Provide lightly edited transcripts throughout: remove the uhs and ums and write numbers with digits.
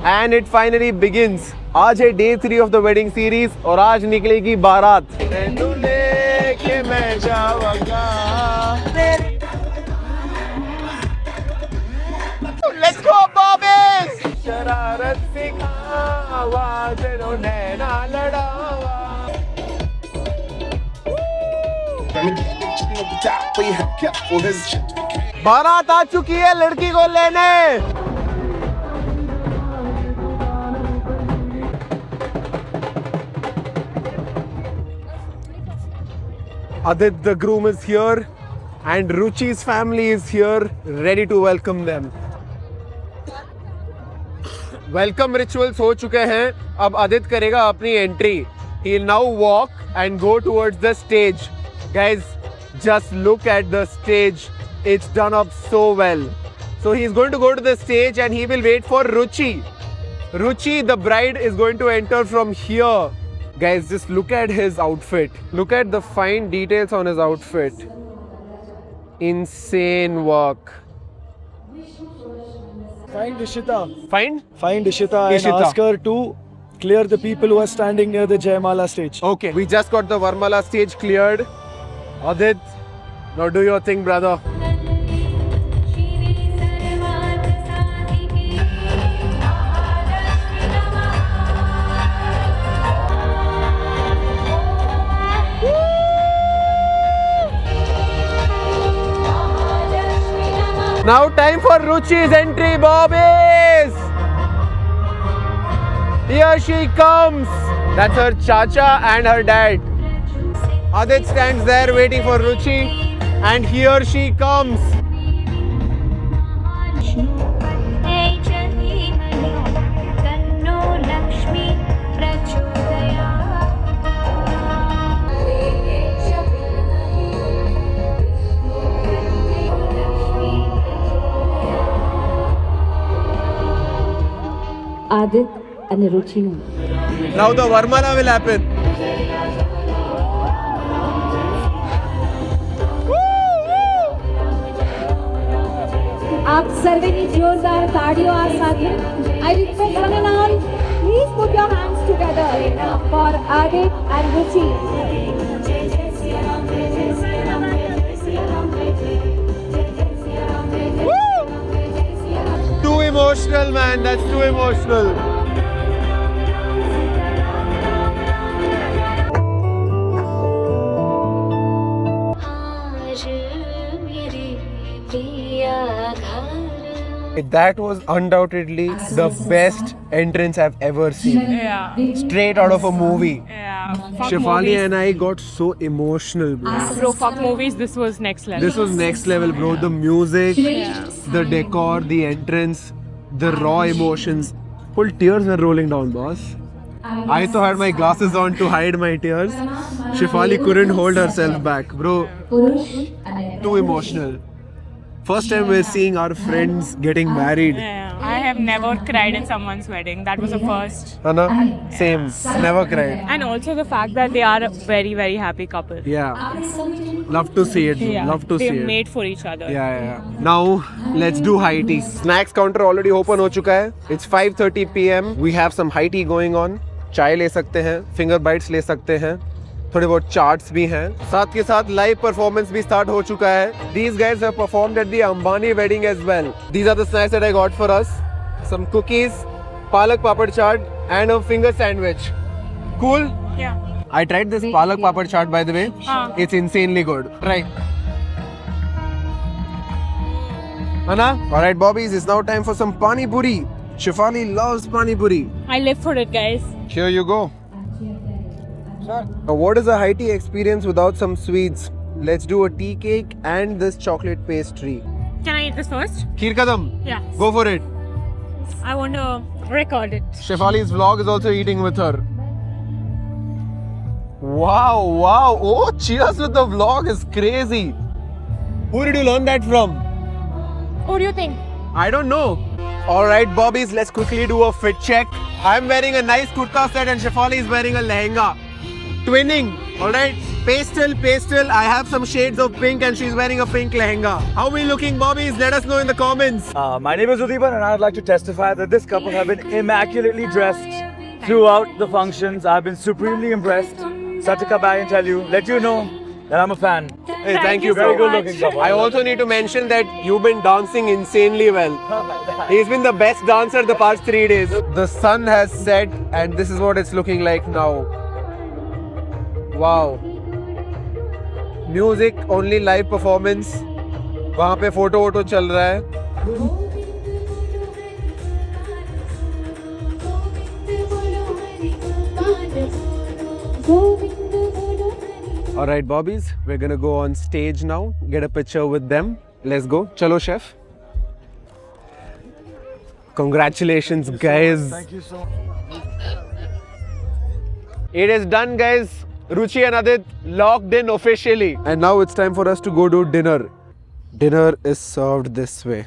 And it finally begins. आज है day 3 of the wedding series और आज निकलेगी बारात. तेनू लेके मैं जाऊंगा. Let's go, Bobbies! शरारत सिखावा, तेरो नैना लड़ावा. बारात आ चुकी है लड़की को लेने. Adit, the groom, is here and Ruchi's family is here, ready to welcome them. Welcome rituals हो चुके हैं. अब आदित करेगा अपनी entry. He'll now walk and go towards the stage. Guys, just look at the stage. It's done up so well. So he's going to go to the stage and he will wait for Ruchi. Ruchi, the bride, is going to enter from here. Guys, just look at his outfit. Look at the fine details on his outfit. Insane work. Find Ishita. Find? Find Ishita and Ishita. ask her to clear the people who are standing near the Jaymala stage. Okay, we just got the Varmala stage cleared. Adit, now do your thing, brother. Now time for Ruchi's entry, Bobbies! Here she comes. That's her chacha and her dad. Adit stands there waiting for Ruchi and here she comes. Adit and Ruchi. Now the Varmala will happen. आप सर्वेनी जोरदार ताड़ियों और साथी. I request one and all, please put your hands together for Adit and Ruchi. Too emotional, man. That's too emotional. That was undoubtedly the best entrance I've ever seen. Yeah. Straight out of a movie. Yeah. Fuck Shefali movies. and I got so emotional, bro. Bro, fuck movies. This was next level. This was next level, bro. The music, the decor, the entrance, the raw emotions. Full tears were rolling down, boss. I also had my glasses on to hide my tears. Shefali couldn't hold herself back, bro. Too emotional. First time we're seeing our friends getting married. Yeah. I have never cried at someone's wedding. That was a first. Anna, same. Never cried. And also the fact that they are a very, very happy couple. Yeah. Love to see it. Yeah. Love to see They're it. made for each other. Yeah. Now let's do high tea. Snacks counter already open हो चुका है. It's 5:30 p.m. We have some high tea going on. चाय ले सकते हैं, finger bites ले सकते हैं, थोड़े बहुत चार्ट्स भी हैं. साथ के साथ लाइव परफॉर्मेंस भी स्टार्ट हो चुका है. These guys have performed at the Ambani wedding as well. These are the snacks that I got for us. Some cookies, palak papad chaat and a finger sandwich. Cool? Yeah. I tried this palak papad chaat, by the way. It's insanely good. Try. Anna? Alright, Bobbies, it's now time for some pani puri. Shefali loves pani puri. I live for it, guys. Here you go. Now, what is a high tea experience without some sweets? Let's do a tea cake and this chocolate pastry. Can I eat this first? Kheer kadam. Yeah. Go for it. I want to record it. Shefali's vlog is also eating with her. Wow. Oh, cheers with the vlog is crazy. Who did you learn that from? What do you think? I don't know. Alright, Bobbies, let's quickly do a fit check. I'm wearing a nice kurta set and Shefali is wearing a lehenga. twinning. All right, pastel. I have some shades of pink, and she's wearing a pink lehenga. How are we looking, Bobbies? Let us know in the comments. My name is Udiban, and I'd like to testify that this couple have been immaculately dressed throughout the functions. I've been supremely impressed. Such to come back and tell you, let you know that I'm a fan. Hey, thank you, so bro. Very good much. looking couple. I also need to mention that you've been dancing insanely well. He's been the best dancer the past 3 days. The sun has set, and this is what it's looking like now. Wow. Music, only live performance. वहाँ पे photo वोटो चल रहा है. Alright, Bobbies, we're gonna go on stage now, get a picture with them. Let's go. Chalo, chef. Congratulations, guys. Thank you so much. It is done, guys. Ruchi and Adit locked in officially. And now it's time for us to go do dinner. Dinner is served this way.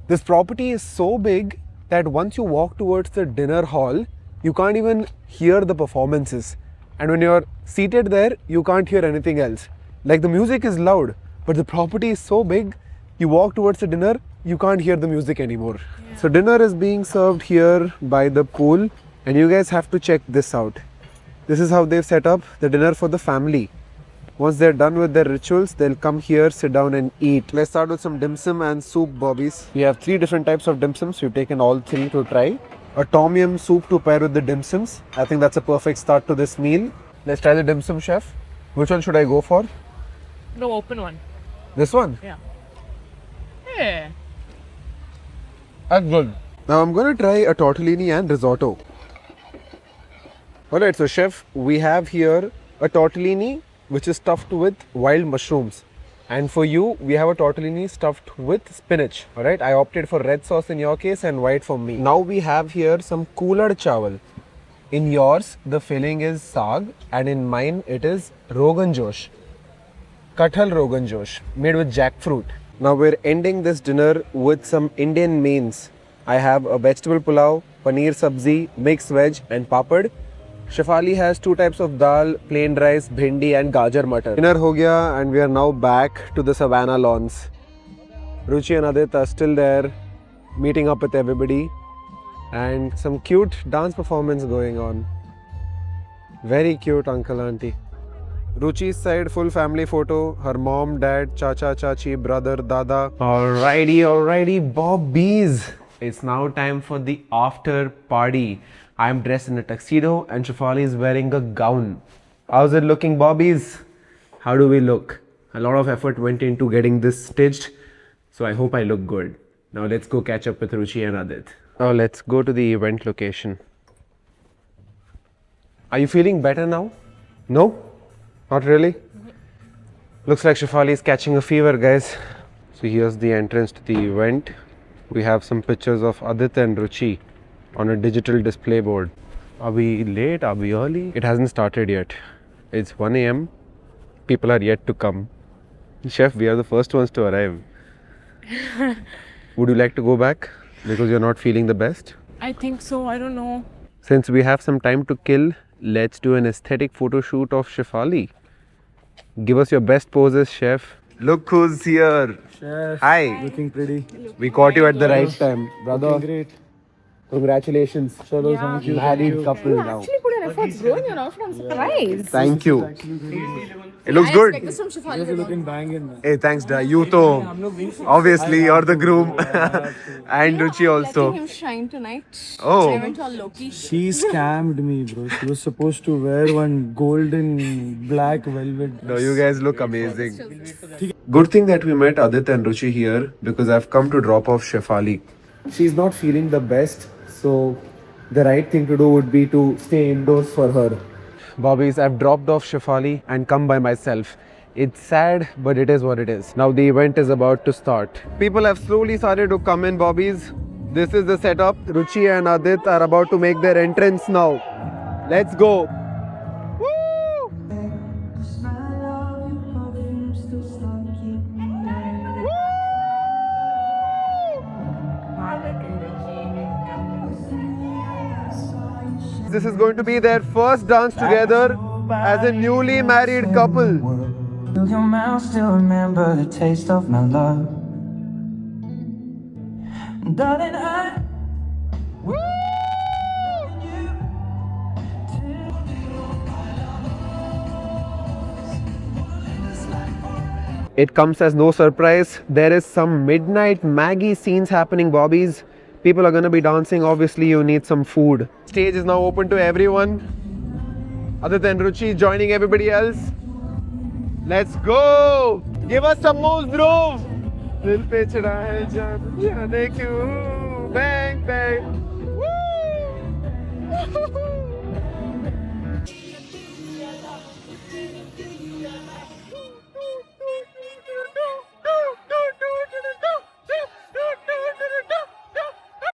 This property is so big that once you walk towards the dinner hall, you can't even hear the performances. And when you're seated there, you can't hear anything else. Like the music is loud, but the property is so big, you walk towards the dinner, you can't hear the music anymore. Yeah. So dinner is being served here by the pool, and you guys have to check this out. This is how they've set up the dinner for the family. Once they're done with their rituals, they'll come here, sit down and eat. Let's start with some dim sum and soup, Bobbies. We have 3 different types of dim sums. We've taken all 3 to try. A tom yum soup to pair with the dim sums. I think that's a perfect start to this meal. Let's try the dim sum, chef. Which one should I go for? The open one. This one? Yeah. Yeah. That's good. Now I'm going to try a tortellini and risotto. Alright, so chef, we have here a tortellini which is stuffed with wild mushrooms. And for you, we have a tortellini stuffed with spinach. Alright, I opted for red sauce in your case and white for me. Now we have here some kulad chawal. In yours, the filling is saag, and in mine, it is Rogan Josh. Kathal Rogan Josh, made with jackfruit. Now we're ending this dinner with some Indian mains. I have a vegetable pulao, paneer sabzi, mixed veg and papad. Shefali has 2 types of dal, plain rice, bhindi and gajar matar. Dinner ho gaya, and we are now back to the Savannah lawns. Ruchi and Adit are still there, meeting up with everybody. And some cute dance performance going on. Very cute uncle auntie. Ruchi's side, full family photo. Her mom, dad, chacha, chachi, brother, dada. Alrighty, Bobbies. It's now time for the after party. I'm dressed in a tuxedo and Shefali is wearing a gown. How's it looking, Bobbies? How do we look? A lot of effort went into getting this stitched. So I hope I look good. Now let's go catch up with Ruchi and Adit. Now let's go to the event location. Are you feeling better now? No? Not really? Looks like Shefali is catching a fever, guys. So here's the entrance to the event. We have some pictures of Adit and Ruchi on a digital display board. Are we late? Are we early? It hasn't started yet. It's 1 AM. People are yet to come. Chef, we are the first ones to arrive. Would you like to go back? Because you're not feeling the best? I think so. I don't know. Since we have some time to kill, let's do an aesthetic photo shoot of Shefali. Give us your best poses, chef. Look who's here. Chef, Hi. looking pretty. We caught you at the right time. Brother, Looking great. congratulations. Chalo, thank you. Married couple now. Actually put an effort, bro, in your outfit. I'm surprised. Thank you. Actually great. It looks good. This from Shefali. You're looking banging, man. Hey, thanks, Da. You too. Obviously, you're the groom. And Ruchi also. Letting him shine tonight. Oh. I went to a Loki. She scammed me, bro. She was supposed to wear one golden black velvet. No, you guys look amazing. Good thing that we met Adit and Ruchi here because I've come to drop off Shefali. She's not feeling the best, so the right thing to do would be to stay indoors for her. Bobbies, I've dropped off Shefali and come by myself. It's sad, but it is what it is. Now the event is about to start. People have slowly started to come in, Bobbies. This is the setup. Ruchi and Adit are about to make their entrance now. Let's go. Woo! This is going to be their first dance together. as a newly married couple. Will your mouth still remember the taste of my love? Darling, It comes as no surprise. There is some midnight Maggie scenes happening, bobbies. People are gonna be dancing. Obviously, you need some food. Stage is now open to everyone, other than Ruchi joining everybody else. Let's go! Give us some more groove. Dil pe chada hai jaan, jaane kyun? Bang bang. Woo!